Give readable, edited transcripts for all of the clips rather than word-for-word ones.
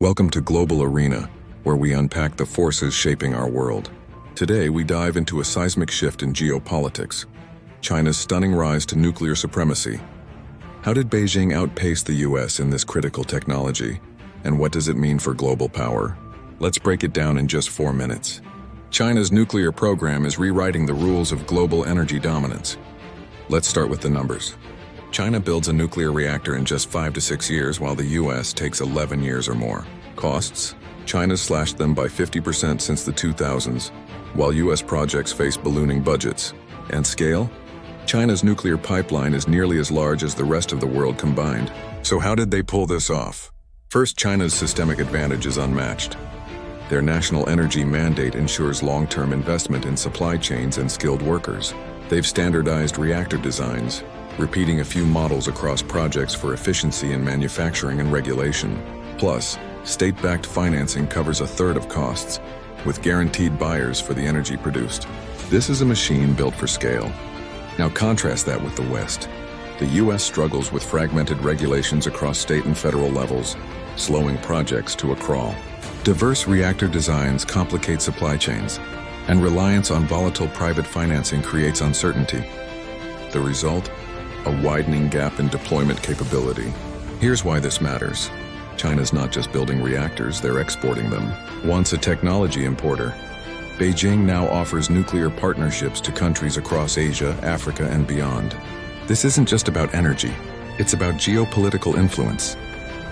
Welcome to Global Arena, where we unpack the forces shaping our world. Today, we dive into a seismic shift in geopolitics, China's stunning rise to nuclear supremacy. How did Beijing outpace the US in this critical technology? And what does it mean for global power? Let's break it down in just 4 minutes. China's nuclear program is rewriting the rules of global energy dominance. Let's start with the numbers. China builds a nuclear reactor in just 5 to 6 years, while the US takes 11 years or more. Costs? China's slashed them by 50% since the 2000s, while US projects face ballooning budgets. And scale? China's nuclear pipeline is nearly as large as the rest of the world combined. So how did they pull this off? First, China's systemic advantage is unmatched. Their national energy mandate ensures long-term investment in supply chains and skilled workers. They've standardized reactor designs, repeating a few models across projects for efficiency in manufacturing and regulation. Plus, state-backed financing covers a third of costs, with guaranteed buyers for the energy produced. This is a machine built for scale. Now contrast that with the West. The US struggles with fragmented regulations across state and federal levels, slowing projects to a crawl. Diverse reactor designs complicate supply chains, and reliance on volatile private financing creates uncertainty. The result? A widening gap in deployment capability. Here's why this matters. China's not just building reactors, they're exporting them. Once a technology importer, Beijing now offers nuclear partnerships to countries across Asia, Africa, and beyond. This isn't just about energy, it's about geopolitical influence.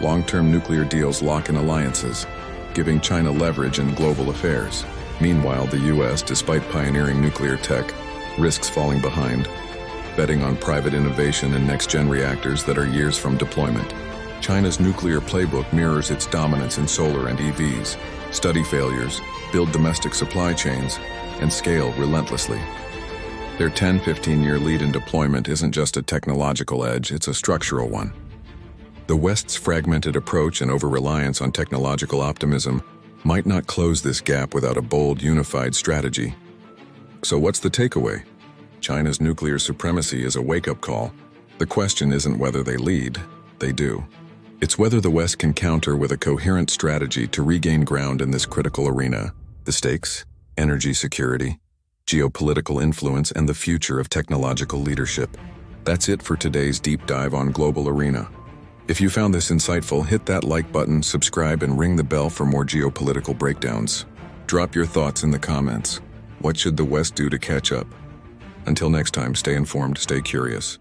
Long-term nuclear deals lock in alliances, giving China leverage in global affairs. Meanwhile, the US, despite pioneering nuclear tech, risks falling behind, betting on private innovation and next-gen reactors that are years from deployment. China's nuclear playbook mirrors its dominance in solar and EVs. Study failures, build domestic supply chains, and scale relentlessly. Their 10-15-year lead in deployment isn't just a technological edge, it's a structural one. The West's fragmented approach and over-reliance on technological optimism might not close this gap without a bold, unified strategy. So what's the takeaway? China's nuclear supremacy is a wake-up call. The question isn't whether they lead, they do. It's whether the West can counter with a coherent strategy to regain ground in this critical arena. The stakes: energy security, geopolitical influence, and the future of technological leadership. That's it for today's deep dive on Global Arena. If you found this insightful, hit that like button, subscribe, and ring the bell for more geopolitical breakdowns. Drop your thoughts in the comments. What should the West do to catch up? Until next time, stay informed, stay curious.